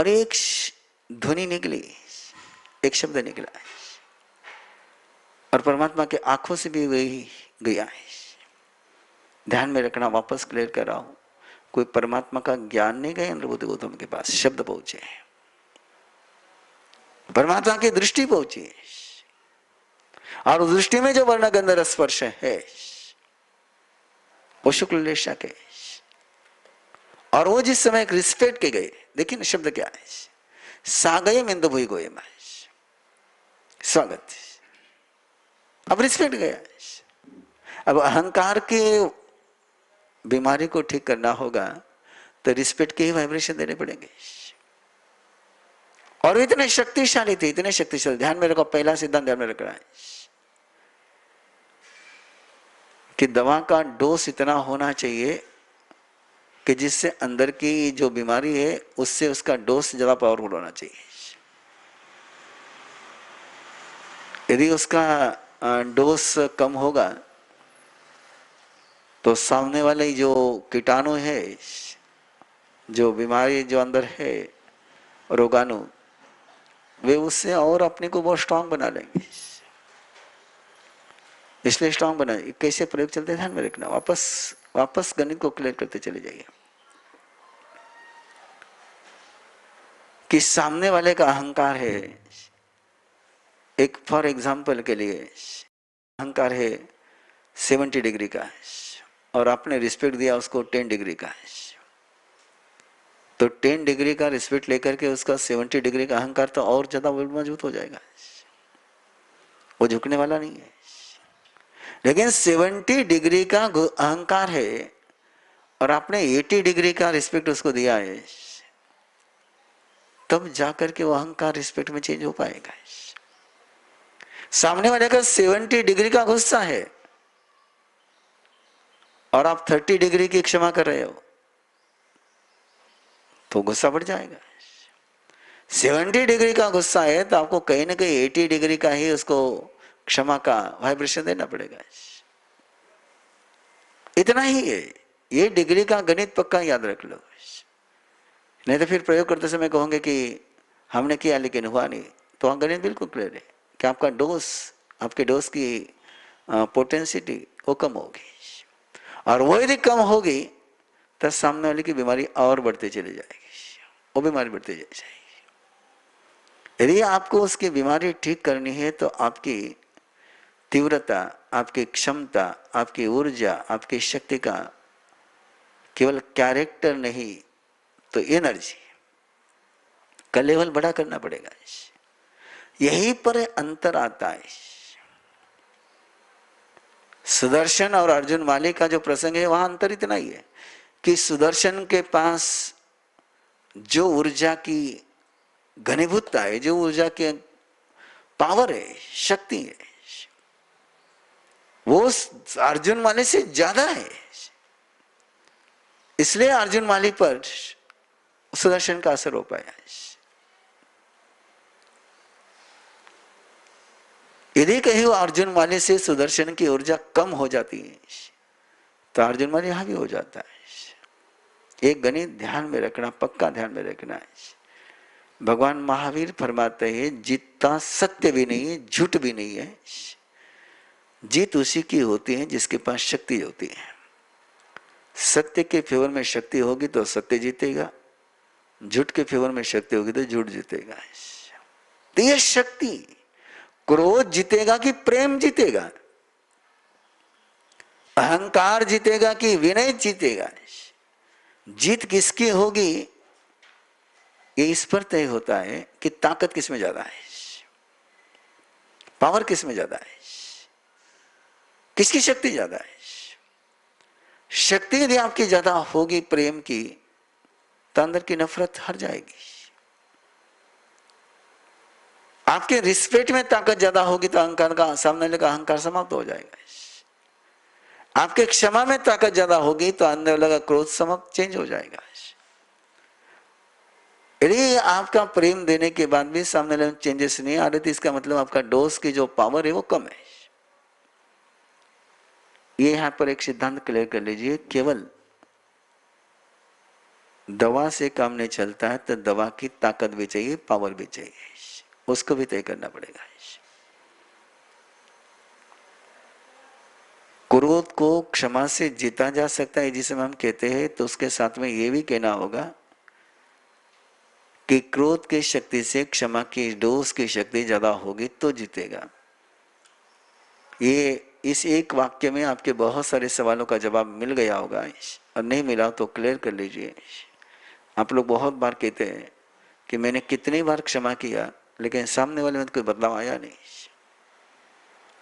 और एक ध्वनि निकली, एक शब्द निकला और परमात्मा के आंखों से भी वही गया है। ध्यान में रखना, वापस क्लियर कर रहा हूं, कोई परमात्मा का ज्ञान नहीं गया अनुभूति गौतम के पास, शब्द पहुंचे, परमात्मा की दृष्टि पहुंची और उस दृष्टि में जो वर्ण गंध रस स्पर्श है वो शुक्ल लेशा के, और वो जिस समय रिस्पेक्ट के गए, देखिए ना शब्द क्या है, सागयम इंदु भुई गोयम, स्वागत, अब रिस्पेक्ट गया। अब अहंकार के बीमारी को ठीक करना होगा तो रिस्पेक्ट के ही वाइब्रेशन देने पड़ेंगे। और इतने शक्तिशाली थे, इतने शक्तिशाली, ध्यान में रखो, पहला सिद्धांत ध्यान में रखना है कि दवा का डोज इतना होना चाहिए कि जिससे अंदर की जो बीमारी है उससे उसका डोज ज्यादा पावरफुल होना चाहिए। यदि उसका डोज कम होगा तो सामने वाले जो कीटाणु है, जो बीमारी जो अंदर है, रोगाणु, वे उससे और अपने को बहुत स्ट्रांग बना लेंगे। इसलिए स्ट्रांग बना, कैसे प्रयोग चलते ध्यान में रखना, वापस गणित को क्लियर करते चले जाइए कि सामने वाले का अहंकार है, एक फॉर एग्जाम्पल के लिए अहंकार है 70 डिग्री का और आपने रिस्पेक्ट दिया उसको 10 डिग्री का, तो 10 डिग्री का रिस्पेक्ट लेकर के उसका 70 डिग्री का अहंकार तो और ज्यादा मजबूत हो जाएगा, वो झुकने वाला नहीं है। लेकिन 70 डिग्री का अहंकार है और आपने 80 डिग्री का रिस्पेक्ट उसको दिया है, तब जाकर के वो अहंकार रिस्पेक्ट में चेंज हो पाएगा। सामने वाले का 70 डिग्री का गुस्सा है और आप 30 डिग्री की क्षमा कर रहे हो तो गुस्सा बढ़ जाएगा। 70 डिग्री का गुस्सा है तो आपको कहीं ना कहीं 80 डिग्री का ही उसको क्षमा का वाइब्रेशन देना पड़ेगा। इतना ही है, ये डिग्री का गणित पक्का याद रख लो, नहीं तो फिर प्रयोग करते समय कहोगे कि हमने किया लेकिन हुआ नहीं। तो वहां गणित बिल्कुल क्लियर है कि आपका डोज, आपके डोज की पोटेंसिटी वो कम होगी, और वो यदि कम होगी तब सामने वाले की बीमारी और बढ़ते चली जाएगी, वो बीमारी बढ़ती जाएगी। यदि आपको उसकी बीमारी ठीक करनी है तो आपकी तीव्रता, आपकी क्षमता, आपकी ऊर्जा, आपकी शक्ति का केवल कैरेक्टर नहीं तो एनर्जी का लेवल बड़ा करना पड़ेगा। यही पर अंतर आता है। सुदर्शन और अर्जुन माली का जो प्रसंग है वहां अंतर इतना ही है कि सुदर्शन के पास जो ऊर्जा की घनीभूतता है, जो ऊर्जा के पावर है, शक्ति है, वो अर्जुन माली से ज्यादा है। इसलिए अर्जुन माली पर सुदर्शन का असर हो पाया। यदि कहीं अर्जुन माली से सुदर्शन की ऊर्जा कम हो जाती है तो अर्जुन माली हावी हो जाता है। एक गणित ध्यान में रखना, पक्का ध्यान में रखना है। भगवान महावीर फरमाते हैं जीतता सत्य भी नहीं है, झूठ भी नहीं है, जीत उसी की होती है जिसके पास शक्ति होती है। सत्य के फेवर में शक्ति होगी तो सत्य जीतेगा, झूठ के फेवर में शक्ति होगी तो झूठ जीतेगा। तो यह शक्ति, क्रोध जीतेगा कि प्रेम जीतेगा, अहंकार जीतेगा कि विनय जीतेगा, जीत किसकी होगी ये इस पर तय होता है कि ताकत किसमें ज्यादा है, पावर किसमें ज्यादा है, किसकी शक्ति ज्यादा है। शक्ति यदि आपकी ज्यादा होगी प्रेम की तो अंदर की नफरत हट जाएगी। आपके रिस्पेक्ट में ताकत ज्यादा होगी तो अहंकार का, सामने वाले का अहंकार समाप्त हो जाएगा। आपके क्षमा में ताकत ज्यादा होगी तो अंदर वाले का क्रोध समाप्त चेंज हो जाएगा। यदि आपका प्रेम देने के बाद भी सामने वाले चेंजेस नहीं आ रहे थे, इसका मतलब आपका डोज की जो पावर है वो कम है। ये यहां पर एक सिद्धांत क्लियर कर लीजिए, केवल दवा से काम नहीं चलता है तो दवा की ताकत भी चाहिए, पावर भी चाहिए, उसको भी तय करना पड़ेगा। क्रोध को क्षमा से जीता जा सकता है जिसे हम कहते हैं, तो उसके साथ में ये भी कहना होगा कि क्रोध की शक्ति से क्षमा की डोज की शक्ति ज्यादा होगी तो जीतेगा। ये इस एक वाक्य में आपके बहुत सारे सवालों का जवाब मिल गया होगा, और नहीं मिला तो क्लियर कर लीजिए। आप लोग बहुत बार कहते हैं कि मैंने कितनी बार क्षमा किया लेकिन सामने वाले में तो कोई बदलाव आया नहीं,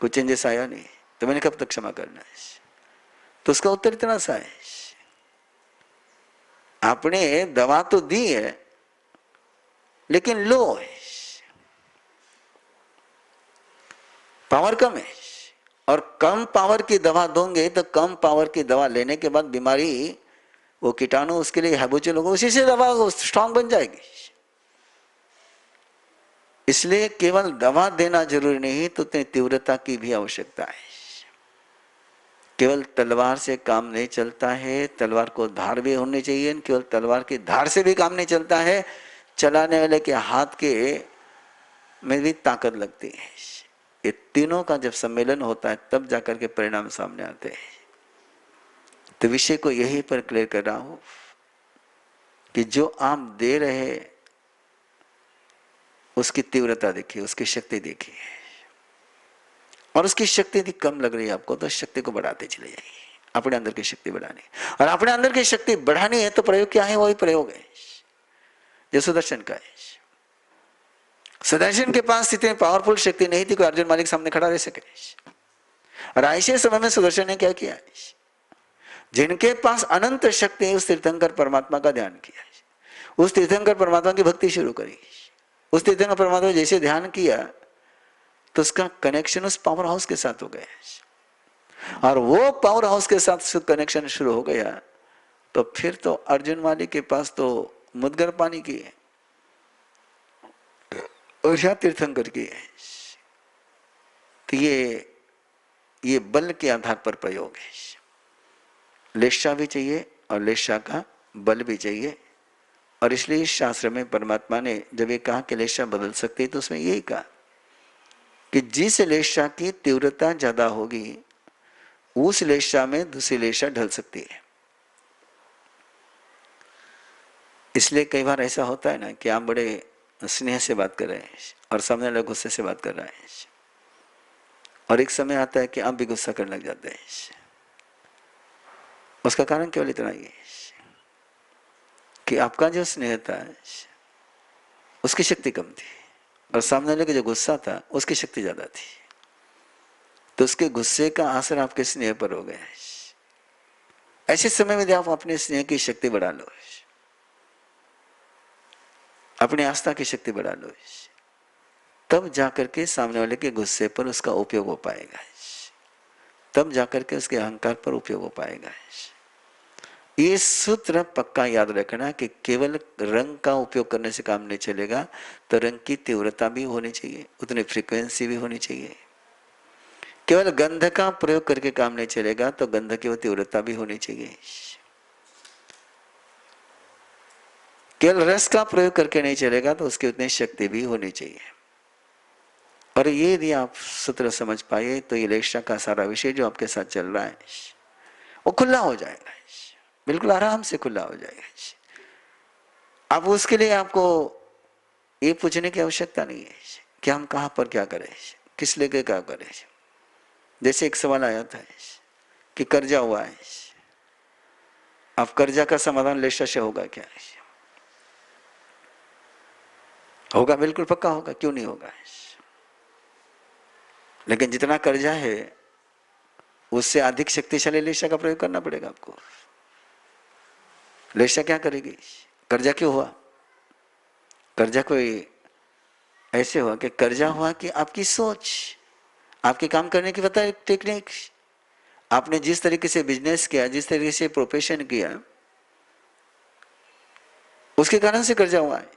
कोई चेंजेस आया नहीं, तो मैंने कब तक क्षमा करना है? तो उसका उत्तर इतना सा है, आपने दवा तो दी है लेकिन लो है, पावर कम है, और कम पावर की दवा दोगे तो कम पावर की दवा लेने के बाद बीमारी, वो कीटाणु उसके लिए हैबिचुअल होगा, उसी से दवा स्ट्रांग बन जाएगी। इसलिए केवल दवा देना जरूरी नहीं, तो उतनी तीव्रता की भी आवश्यकता है। केवल तलवार से काम नहीं चलता है, तलवार को धार भी होनी चाहिए, केवल तलवार की धार से भी काम नहीं चलता है, चलाने वाले के हाथ के में भी ताकत लगती है। ये तीनों का जब सम्मेलन होता है तब जाकर के परिणाम सामने आते हैं। तो विषय को यही पर क्लियर कर रहा हूं कि जो आप दे रहे उसकी तीव्रता देखिए, उसकी शक्ति देखिए, और उसकी शक्ति यदि कम लग रही है आपको तो शक्ति को बढ़ाते चले जाइए, अपने अंदर की शक्ति बढ़ानी। और अपने अंदर की शक्ति बढ़ानी है तो प्रयोग क्या है? वही प्रयोग है जो सुदर्शन का है। सुदर्शन के पास इतनी पावरफुल शक्ति नहीं थी कि अर्जुन मालिक सामने खड़ा रह सके, और ऐसे समय में सुदर्शन ने क्या किया? जिनके पास अनंत शक्ति है उस तीर्थंकर परमात्मा का ध्यान किया, उस तीर्थंकर परमात्मा की भक्ति शुरू करी, उस तीर्थंकर परमात्मा जैसे ध्यान किया तो उसका कनेक्शन उस पावर हाउस के साथ हो गया, और वो पावर हाउस के साथ कनेक्शन शुरू हो गया तो फिर तो अर्जुन मालिक के पास तो मुदगर पानी की है और या तीर्थंकर की है। तो ये बल के आधार पर प्रयोग है, लेशा भी चाहिए और लेशा का बल भी चाहिए। और इसलिए इस शास्त्र में परमात्मा ने जब ये कहा कि लेशा बदल सकती है तो उसमें यही कहा कि जिस लेशा की तीव्रता ज्यादा होगी उस लेशा में दूसरी लेशा ढल सकती है। इसलिए कई बार ऐसा होता है ना कि आप बड़े स्नेह से बात कर रहे हैं और सामने वाला गुस्से से बात कर रहा है, और एक समय आता है कि आप भी गुस्सा करने लग जाते हैं। उसका कारण केवल इतना ही है कि आपका जो स्नेह था उसकी शक्ति कम थी और सामने वाले का जो गुस्सा था उसकी शक्ति ज्यादा थी, तो उसके गुस्से का असर आपके स्नेह पर हो गया। ऐसे समय में आप अपने स्नेह की शक्ति बढ़ा लो, अपनी आस्था की शक्ति बढ़ा लो, तब जाकर के सामने वाले के गुस्से पर उसका उपयोग हो पाएगा, तब जाकर के उसके अहंकार पर उपयोग हो पाएगा। ये सूत्र पक्का याद रखना कि केवल रंग का उपयोग करने से काम नहीं चलेगा, तो रंग की तीव्रता भी होनी चाहिए, उतनी फ्रीक्वेंसी भी होनी चाहिए। केवल गंध का प्रयोग करके काम नहीं चलेगा, तो गंध की वो तीव्रता भी होनी चाहिए। केवल रस का प्रयोग करके नहीं चलेगा, तो उसकी उतनी शक्ति भी होनी चाहिए। और ये यदि आप सूत्र समझ पाए तो ये लेशा का सारा विषय जो आपके साथ चल रहा है वो खुला हो जाएगा, बिल्कुल आराम से खुला हो जाएगा। अब उसके लिए आपको ये पूछने की आवश्यकता नहीं है कि हम कहां पर क्या करें, किस लेके क्या करें। जैसे एक सवाल आया था कि कर्जा हुआ है, अब कर्जा का समाधान लेशा से होगा क्या? होगा, बिल्कुल पक्का होगा, क्यों नहीं होगा। लेकिन जितना कर्जा है उससे अधिक शक्तिशाली लेशा का प्रयोग करना पड़ेगा आपको। लेशा क्या करेगी? कर्जा क्यों हुआ? कर्जा कोई ऐसे हुआ कि कर्जा हुआ कि आपकी सोच, आपके काम करने की पता टेक्निक, आपने जिस तरीके से बिजनेस किया, जिस तरीके से प्रोफेशन किया, उसके कारण से कर्जा हुआ है।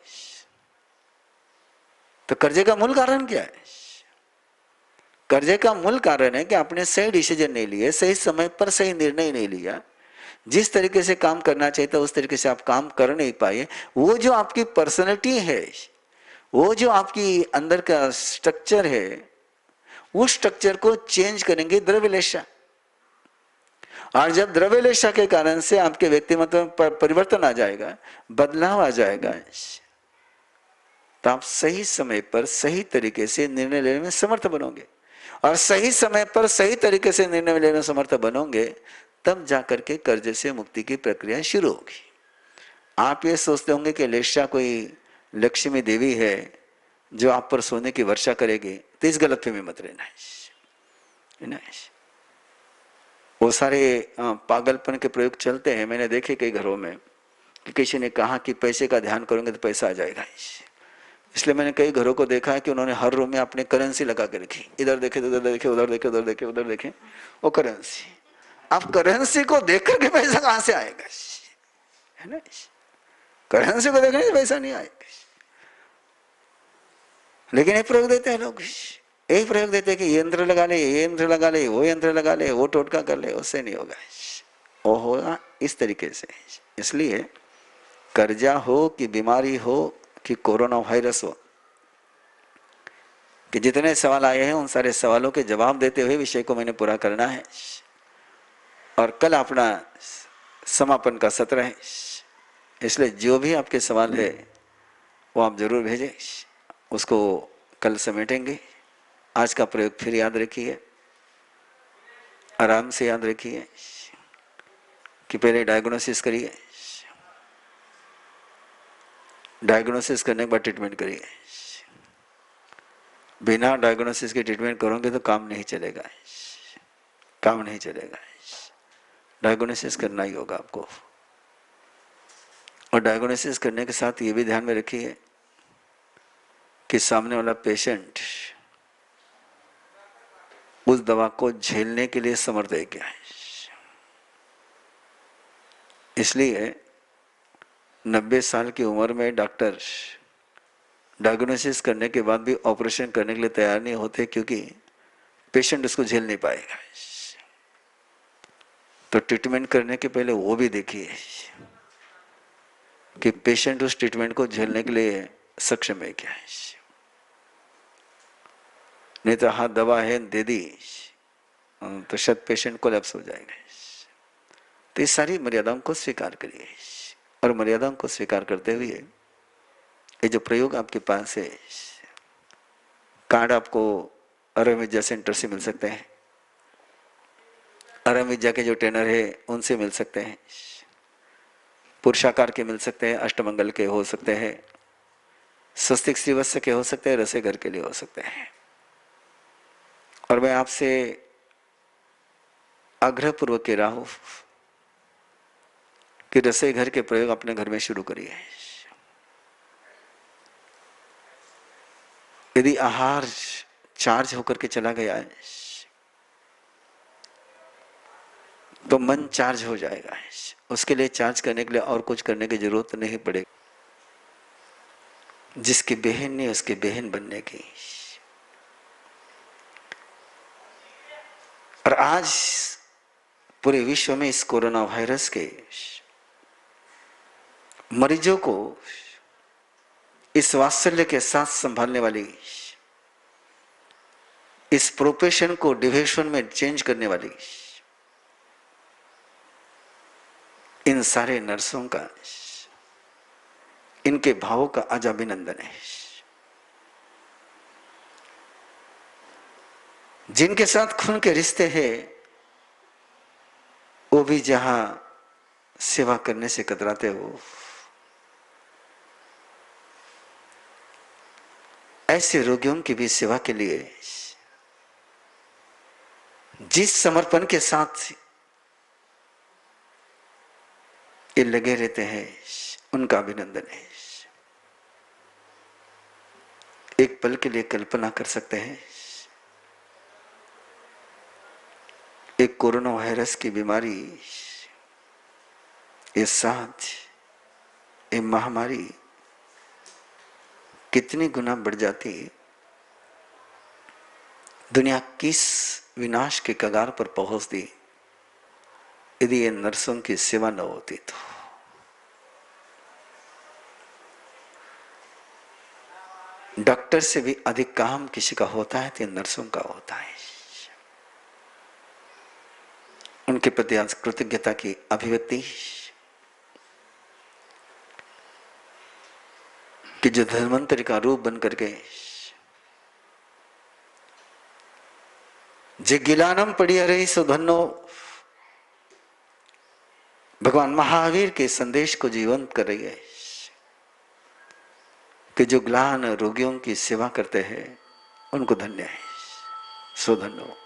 तो कर्जे का मूल कारण क्या है? कर्जे का मूल कारण है कि आपने सही डिसीजन नहीं लिए, सही समय पर सही निर्णय नहीं लिया, जिस तरीके से काम करना चाहिए था उस तरीके से आप काम कर नहीं पाए। वो जो आपकी पर्सनैलिटी है, वो जो आपकी अंदर का स्ट्रक्चर है, उस स्ट्रक्चर को चेंज करेंगे द्रव्यलेशा। और जब द्रव्यलेशा के कारण से आपके व्यक्तिमत्व में परिवर्तन आ जाएगा, बदलाव आ जाएगा, तो आप सही समय पर सही तरीके से निर्णय लेने में समर्थ बनोगे। और सही समय पर सही तरीके से निर्णय लेने में समर्थ बनोगे, तब जाकर के कर्ज से मुक्ति की प्रक्रिया शुरू होगी। आप ये सोचते होंगे कि लेशा कोई लक्ष्मी देवी है जो आप पर सोने की वर्षा करेगी, तो इस गलतफहमी मत रहना। वो सारे पागलपन के प्रयोग चलते हैं, मैंने देखे कई घरों में कि किसी ने कहा कि पैसे का ध्यान करोगे तो पैसा आ जाएगा। इसलिए मैंने कई घरों को देखा है कि उन्होंने हर रूम में अपनी करेंसी लगा के रखी, इधर देखे तो उधर देखे, उधर देखे उधर देखे, उधर देखे, वो करेंसी। अब करेंसी को देख करके पैसा कहां से आएगा, है ना? करेंसी को देखने से पैसा नहीं आएगा। लेकिन एक प्रयोग देते हैं लोग, एक प्रयोग देते हैं कि ये यंत्र लगा ले, ये यंत्र लगा ले, वो यंत्र लगा ले, वो टोटका कर ले, उससे नहीं होगा। वो होगा इस तरीके से। इसलिए कर्जा हो कि बीमारी हो कि कोरोना वायरस हो, कि जितने सवाल आए हैं उन सारे सवालों के जवाब देते हुए विषय को मैंने पूरा करना है। और कल अपना समापन का सत्र है, इसलिए जो भी आपके सवाल है वो आप जरूर भेजें, उसको कल समेटेंगे। आज का प्रयोग फिर याद रखिए, आराम से याद रखिए कि पहले डायग्नोसिस करिए, डायग्नोसिस करने के बाद ट्रीटमेंट करिए। बिना डायग्नोसिस के ट्रीटमेंट करोगे तो काम नहीं चलेगा, काम नहीं चलेगा। डायग्नोसिस करना ही होगा आपको। और डायग्नोसिस करने के साथ ये भी ध्यान में रखिए कि सामने वाला पेशेंट उस दवा को झेलने के लिए समर्थ है क्या है। इसलिए 90 साल की उम्र में डॉक्टर डायग्नोसिस करने के बाद भी ऑपरेशन करने के लिए तैयार नहीं होते, क्योंकि पेशेंट उसको झेल नहीं पाएगा। तो ट्रीटमेंट करने के पहले वो भी देखिए कि पेशेंट उस ट्रीटमेंट को झेलने के लिए सक्षम है क्या है। नहीं तो हाँ दवा है दे दी तो शायद पेशेंट कोलैप्स हो जाएगा। तो इस सारी मर्यादाओं को स्वीकार करिए, और मर्यादाओं को स्वीकार करते हुए ये जो प्रयोग आपके पास है, कार्ड आपको अरम विद्या सेंटर से मिल सकते हैं, अरम विद्या के जो ट्रेनर है उनसे मिल सकते हैं, पुरुषाकार के मिल सकते हैं, अष्टमंगल के हो सकते हैं, स्वस्तिक श्रीवत्स के हो सकते हैं, रसे घर के लिए हो सकते हैं। और मैं आपसे आग्रह पूर्वक कह रहा हूं कि रसोई घर के प्रयोग अपने घर में शुरू करिए। यदि आहार चार्ज होकर के चला गया है तो मन चार्ज हो जाएगा, उसके लिए चार्ज करने के लिए और कुछ करने की जरूरत नहीं पड़ेगी। जिसकी बहन नहीं उसकी बहन बनने की। और आज पूरे विश्व में इस कोरोना वायरस के मरीजों को इस वात्सल्य के साथ संभालने वाली, इस प्रोफेशन को डिवेशन में चेंज करने वाली इन सारे नर्सों का, इनके भावों का आज अभिनंदन है। जिनके साथ खून के रिश्ते हैं वो भी जहां सेवा करने से कतराते हो, ऐसे रोगियों की भी सेवा के लिए जिस समर्पण के साथ ये लगे रहते हैं उनका अभिनंदन है। एक पल के लिए कल्पना कर सकते हैं, एक कोरोना वायरस की बीमारी, ये साथ ये महामारी कितनी गुना बढ़ जाती, दुनिया किस विनाश के कगार पर पहुंचती, यदि ये नर्सों की सेवा न होती तो। डॉक्टर से भी अधिक काम किसी का होता है तो नर्सों का होता है। उनके प्रति आज कृतज्ञता की अभिव्यक्ति कि जो धन्वंतरि का रूप बन करके जे गिलानम पड़ी रही सो धन्नो, भगवान महावीर के संदेश को जीवंत कर रही है कि जो ग्लान रोगियों की सेवा करते हैं उनको धन्य है, सो धन्यो।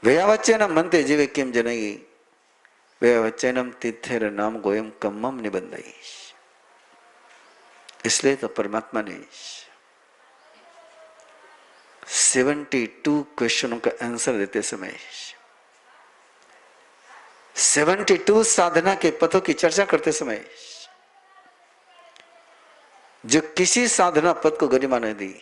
व्यवच्चनम मनते जीवे किम जनई, व्यवच्चनम तीर्थेर नाम गोयम कम्मम निबंधई। इसलिए तो परमात्मा ने 72 क्वेश्चनों का आंसर देते समय 72 साधना के पथों की चर्चा करते समय जो किसी साधना पथ को गरिमा नहीं दी,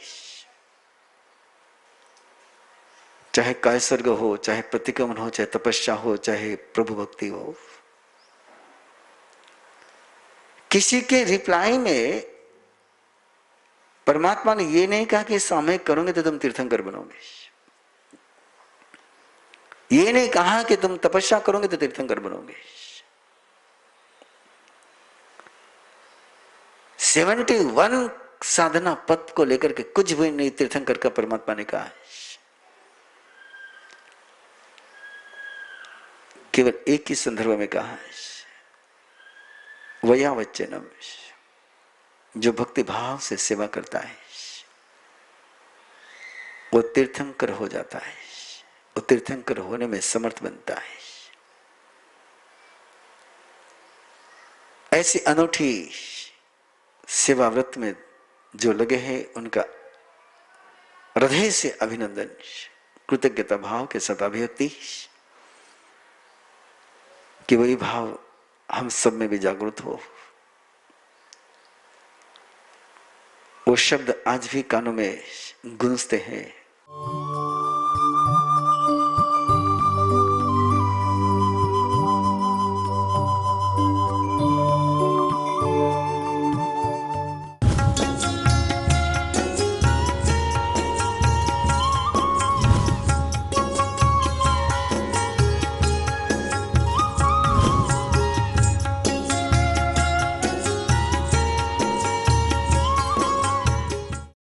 चाहे कायसर्ग हो, चाहे प्रतिक्रमण हो, चाहे तपस्या हो, चाहे प्रभु भक्ति हो, किसी के रिप्लाई में परमात्मा ने ये नहीं कहा कि सामयिक करोगे तो तुम तीर्थंकर बनोगे, ये नहीं कहा कि तुम तपस्या करोगे तो तीर्थंकर बनोगे। 71 साधना पथ को लेकर के कुछ भी नहीं तीर्थंकर का परमात्मा ने कहा है। केवल एक ही संदर्भ में कहा है, वयावच्चनम, जो भक्ति भाव से सेवा करता है वो तीर्थंकर हो जाता है, वो तीर्थंकर होने में समर्थ बनता है। ऐसी अनूठी सेवा व्रत में जो लगे हैं उनका हृदय से अभिनंदन, कृतज्ञता भाव के साथ अभिव्यक्ति कि वही भाव हम सब में भी जागृत हो। वो शब्द आज भी कानों में गूंजते हैं,